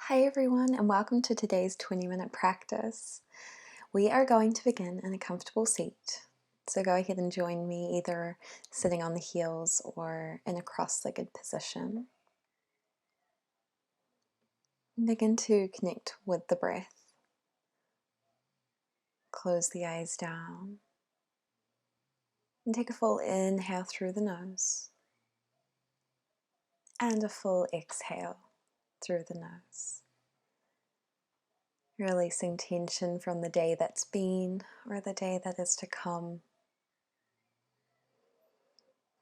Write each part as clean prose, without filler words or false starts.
Hi everyone, and welcome to today's 20-minute practice. We are going to begin in a comfortable seat. So go ahead and join me either sitting on the heels or in a cross-legged position. Begin to connect with the breath. Close the eyes down and take a full inhale through the nose and a full exhale through the nose. Releasing tension from the day that's been or the day that is to come.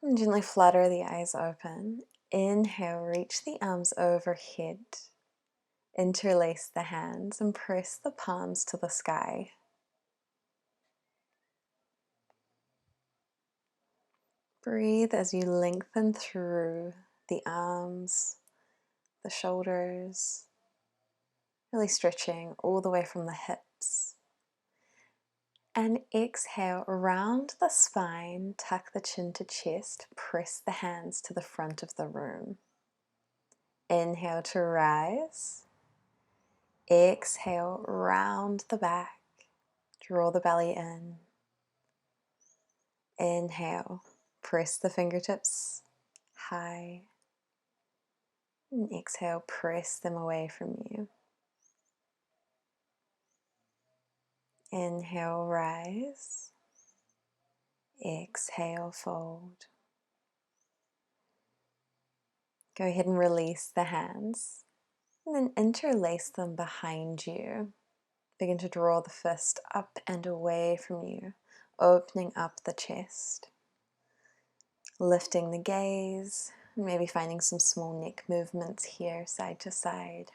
And gently flutter the eyes open. Inhale, reach the arms overhead. Interlace the hands and press the palms to the sky. Breathe as you lengthen through the arms, the shoulders, really stretching all the way from the hips. And exhale, round the spine, tuck the chin to chest, press the hands to the front of the room. Inhale to rise. Exhale, round the back, draw the belly in. Inhale, press the fingertips high. And exhale, press them away from you. Inhale, rise. Exhale, fold. Go ahead and release the hands and then interlace them behind you. Begin to draw the fist up and away from you, opening up the chest. Lifting the gaze, maybe finding some small neck movements here, side to side.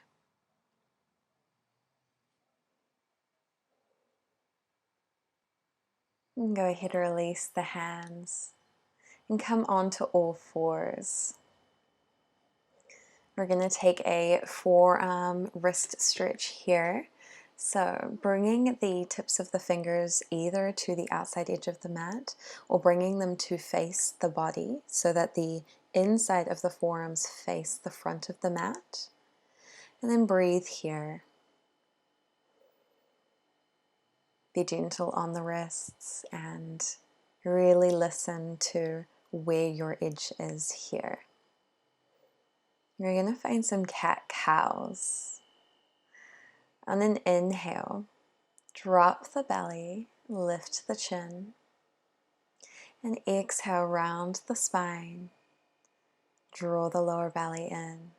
And go ahead and release the hands and come onto all fours. We're going to take a forearm wrist stretch here. So bringing the tips of the fingers either to the outside edge of the mat or bringing them to face the body so that the inside of the forearms face the front of the mat. And then breathe here. Be gentle on the wrists and really listen to where your edge is here. You're going to find some cat-cows. On an inhale, drop the belly, lift the chin, and exhale, round the spine, draw the lower belly in.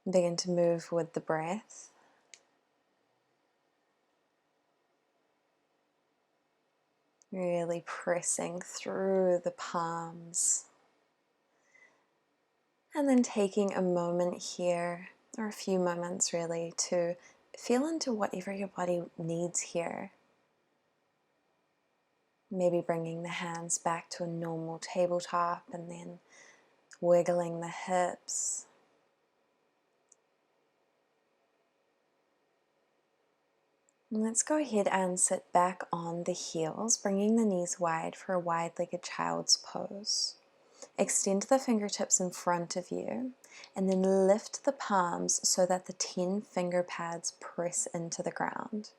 Begin to move with the breath. Really pressing through the palms. And then taking a moment here, or a few moments really, to feel into whatever your body needs here. Maybe bringing the hands back to a normal tabletop and then wiggling the hips. And let's go ahead and sit back on the heels, bringing the knees wide for a wide-legged child's pose. Extend the fingertips in front of you and then lift the palms so that the 10 finger pads press into the ground.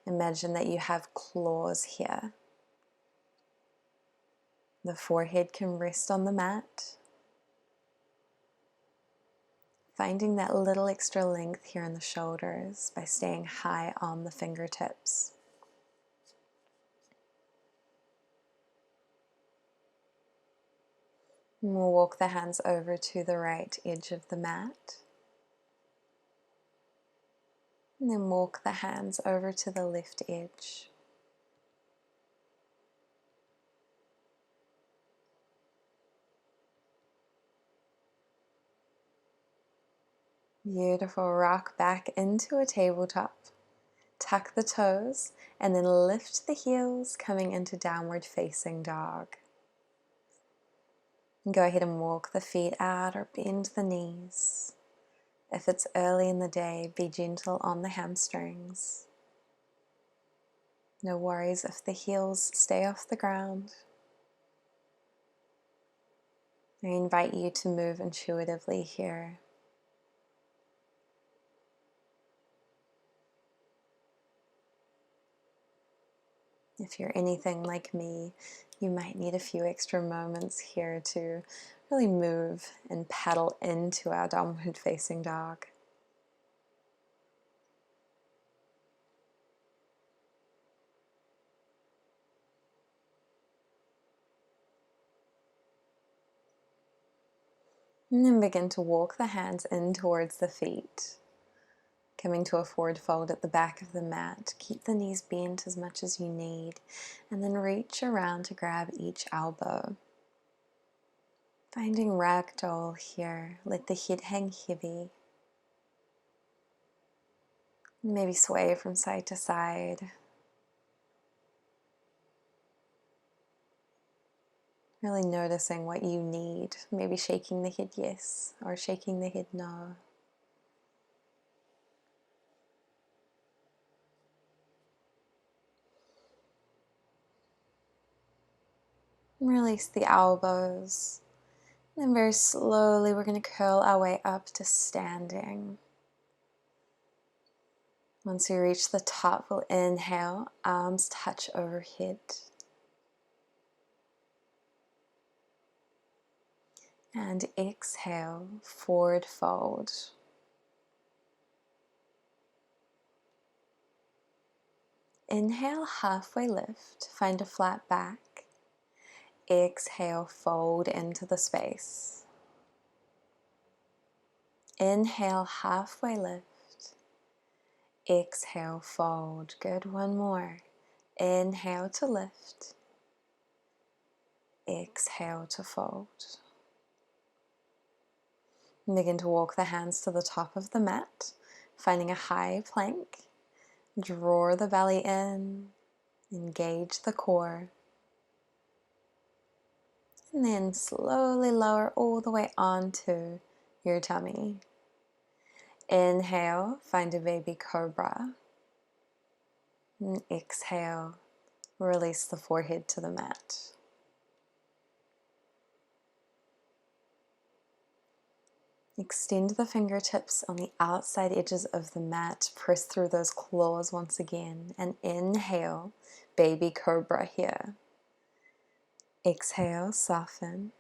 Imagine that you have claws here. The forehead can rest on the mat. Finding that little extra length here in the shoulders by staying high on the fingertips. And we'll walk the hands over to the right edge of the mat. And then walk the hands over to the left edge. Beautiful. Rock back into a tabletop. Tuck the toes and then lift the heels, coming into downward facing dog. And go ahead and walk the feet out or bend the knees. If it's early in the day, be gentle on the hamstrings. No worries if the heels stay off the ground. I invite you to move intuitively here. If you're anything like me, you might need a few extra moments here to really move and paddle into our downward facing dog. And then begin to walk the hands in towards the feet. Coming to a forward fold at the back of the mat. Keep the knees bent as much as you need. And then reach around to grab each elbow. Finding ragdoll here. Let the head hang heavy. Maybe sway from side to side. Really noticing what you need. Maybe shaking the head yes or shaking the head no. Release the elbows. And very slowly we're going to curl our way up to standing. Once you reach the top, we'll inhale, arms touch overhead. And exhale, forward fold. Inhale, halfway lift, find a flat back. Exhale, fold into the space. Inhale, halfway lift. Exhale, fold. Good, one more. Inhale to lift. Exhale to fold. Begin to walk the hands to the top of the mat, finding a high plank. Draw the belly in, engage the core. And then slowly lower all the way onto your tummy. Inhale, find a baby cobra. And exhale, release the forehead to the mat. Extend the fingertips on the outside edges of the mat. Press through those claws once again. And inhale, baby cobra here. Exhale, soften.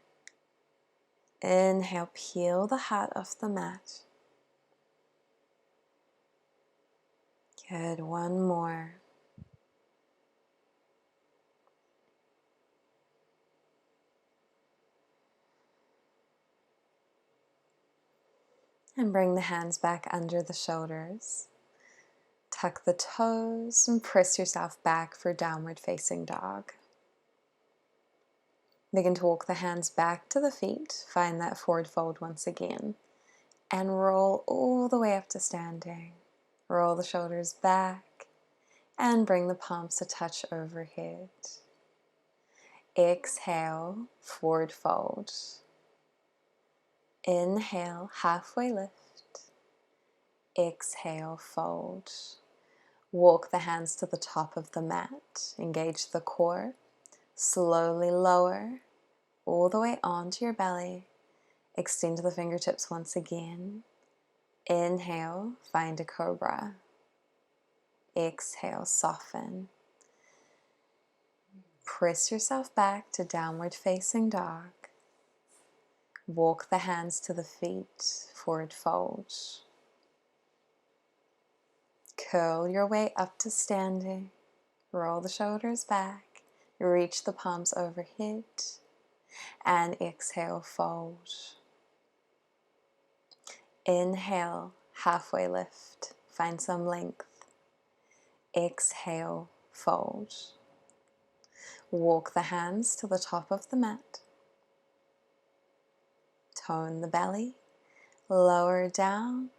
Inhale, peel the heart off the mat. Good, one more. And bring the hands back under the shoulders. Tuck the toes and press yourself back for downward facing dog. Begin to walk the hands back to the feet. Find that forward fold once again. And roll all the way up to standing. Roll the shoulders back and bring the palms to touch overhead. Exhale, forward fold. Inhale, halfway lift. Exhale, fold. Walk the hands to the top of the mat. Engage the core. Slowly lower all the way onto your belly. Extend the fingertips once again. Inhale, find a cobra. Exhale, soften. Press yourself back to downward facing dog. Walk the hands to the feet, forward fold. Curl your way up to standing. Roll the shoulders back. Reach the palms overhead. And exhale, fold. Inhale, halfway lift. Find some length. Exhale, fold. Walk the hands to the top of the mat. Tone the belly. Lower down.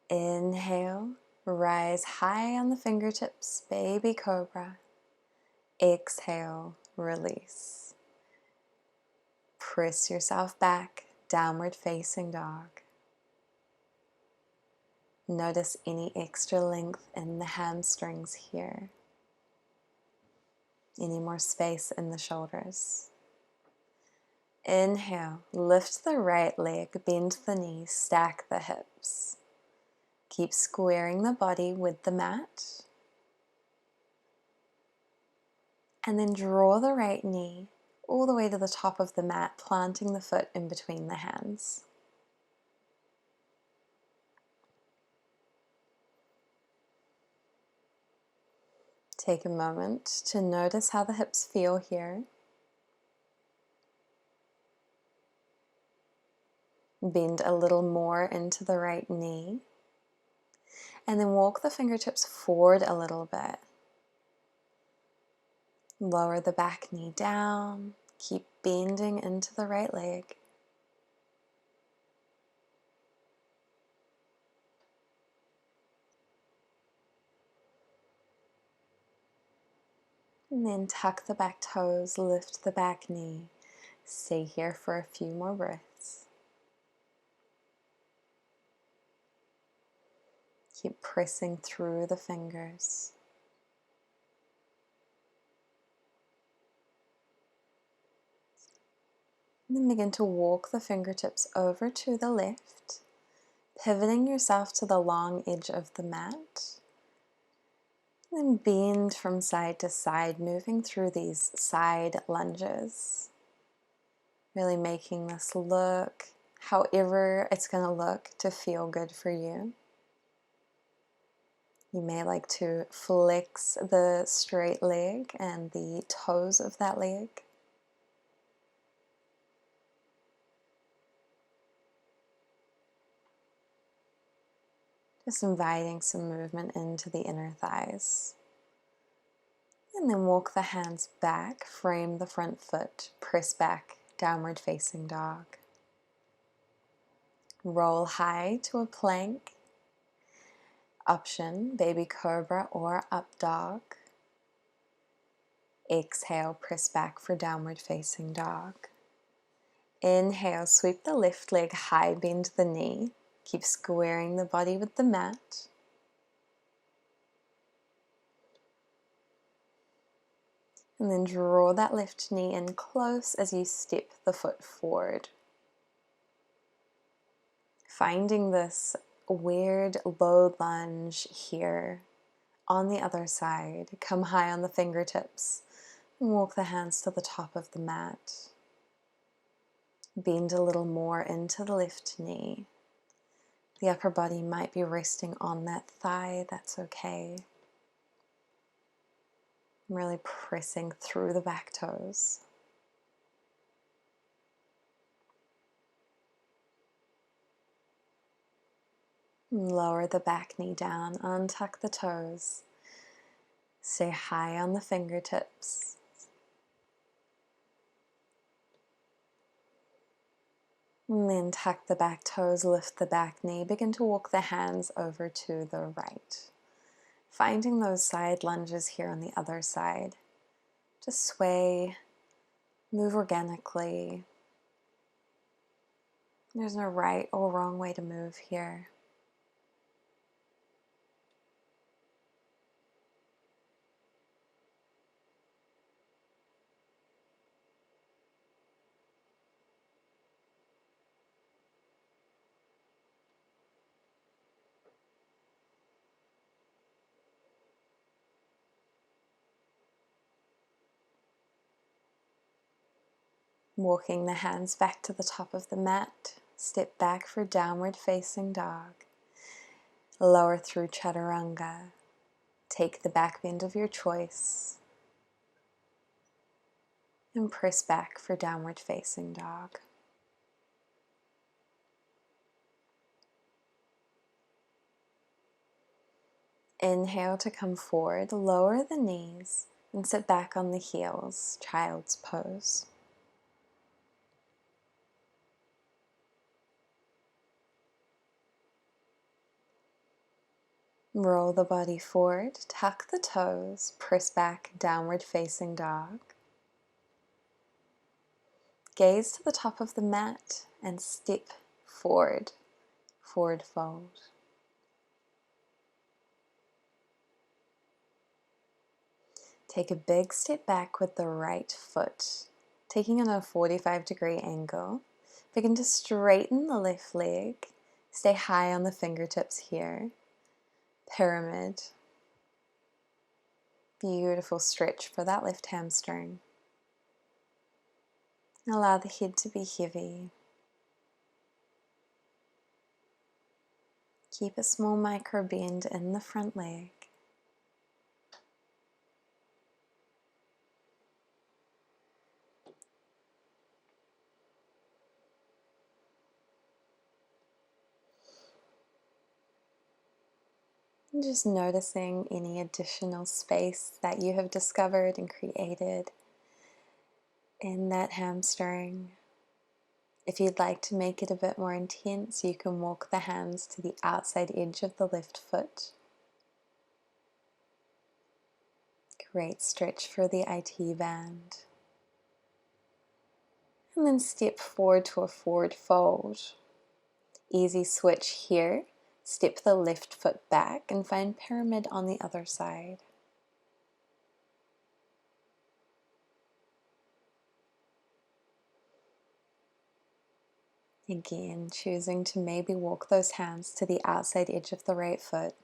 Inhale, rise high on the fingertips, baby cobra. Exhale, release. Press yourself back, downward facing dog. Notice any extra length in the hamstrings here. Any more space in the shoulders. Inhale, lift the right leg, bend the knees, stack the hips. Keep squaring the body with the mat. And then draw the right knee all the way to the top of the mat, planting the foot in between the hands. Take a moment to notice how the hips feel here. Bend a little more into the right knee. And then walk the fingertips forward a little bit. Lower the back knee down. Keep bending into the right leg. And then tuck the back toes, lift the back knee. Stay here for a few more breaths. Keep pressing through the fingers. And then begin to walk the fingertips over to the left, pivoting yourself to the long edge of the mat. And then bend from side to side, moving through these side lunges. Really making this look however it's going to look to feel good for you. You may like to flex the straight leg and the toes of that leg. Just inviting some movement into the inner thighs. And then walk the hands back, frame the front foot, press back, downward facing dog. Roll high to a plank. Option, baby cobra or up dog. Exhale, press back for downward facing dog. Inhale, sweep the left leg high, bend the knee. Keep squaring the body with the mat. And then draw that left knee in close as you step the foot forward. Finding this weird low lunge here on the other side. Come high on the fingertips and walk the hands to the top of the mat. Bend a little more into the left knee. The upper body might be resting on that thigh, that's okay. I'm really pressing through the back toes. Lower the back knee down, untuck the toes. Stay high on the fingertips. And then tuck the back toes, lift the back knee, begin to walk the hands over to the right. Finding those side lunges here on the other side. Just sway, move organically. There's no right or wrong way to move here. Walking the hands back to the top of the mat, step back for downward facing dog. Lower through chaturanga. Take the back bend of your choice. And press back for downward facing dog. Inhale to come forward, lower the knees, and sit back on the heels, child's pose. Roll the body forward, tuck the toes, press back, downward facing dog. Gaze to the top of the mat and step forward, forward fold. Take a big step back with the right foot, taking on a 45-degree angle. Begin to straighten the left leg. Stay high on the fingertips here. Pyramid. Beautiful stretch for that left hamstring. Allow the head to be heavy. Keep a small micro bend in the front leg. And just noticing any additional space that you have discovered and created in that hamstring. If you'd like to make it a bit more intense, you can walk the hands to the outside edge of the left foot. Great stretch for the IT band. And then step forward to a forward fold. Easy switch here. Step the left foot back and find pyramid on the other side. Again, choosing to maybe walk those hands to the outside edge of the right foot.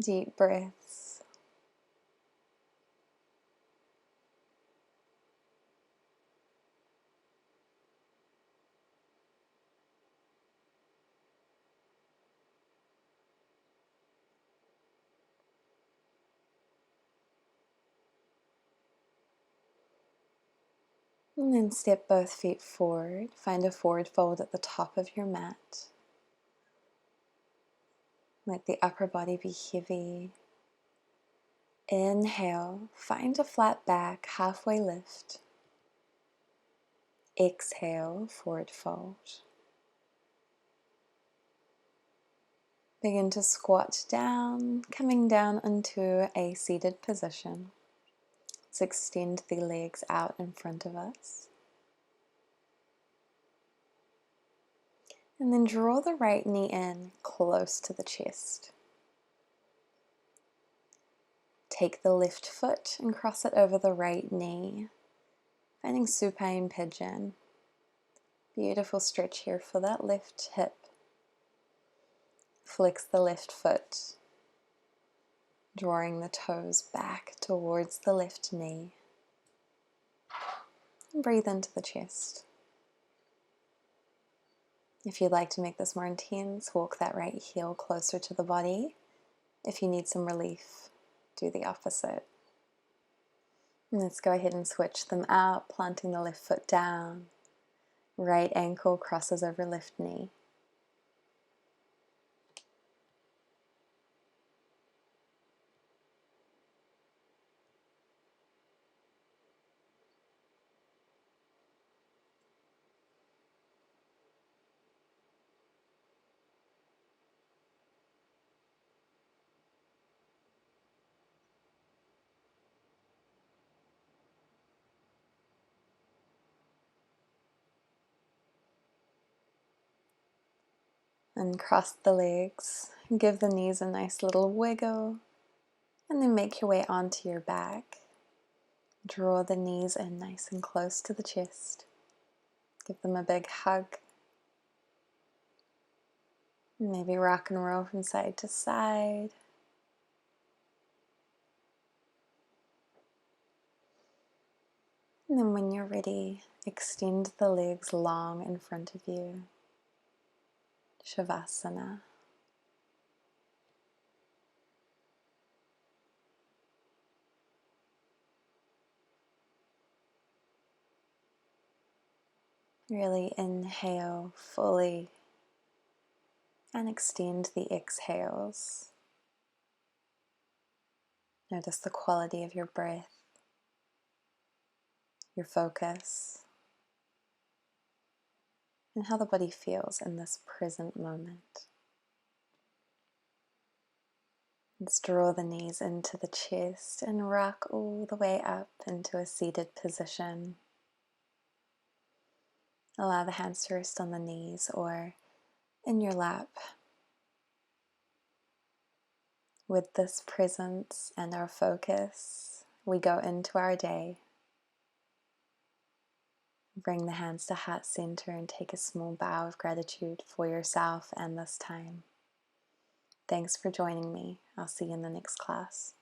Deep breaths. And then step both feet forward. Find a forward fold at the top of your mat. Let the upper body be heavy. Inhale, find a flat back, halfway lift. Exhale, forward fold. Begin to squat down, coming down into a seated position. Let's extend the legs out in front of us. And then draw the right knee in close to the chest. Take the left foot and cross it over the right knee, finding supine pigeon. Beautiful stretch here for that left hip. Flex the left foot, drawing the toes back towards the left knee. And breathe into the chest. If you'd like to make this more intense, walk that right heel closer to the body. If you need some relief, do the opposite. And let's go ahead and switch them out, planting the left foot down. Right ankle crosses over left knee. And cross the legs. Give the knees a nice little wiggle. And then make your way onto your back. Draw the knees in nice and close to the chest. Give them a big hug. Maybe rock and roll from side to side. And then when you're ready, extend the legs long in front of you. Shavasana. Really inhale fully and extend the exhales. Notice the quality of your breath, your focus, and how the body feels in this present moment. Let's draw the knees into the chest and rock all the way up into a seated position. Allow the hands to rest on the knees or in your lap. With this presence and our focus, we go into our day. Bring the hands to heart center and take a small bow of gratitude for yourself and this time. Thanks for joining me. I'll see you in the next class.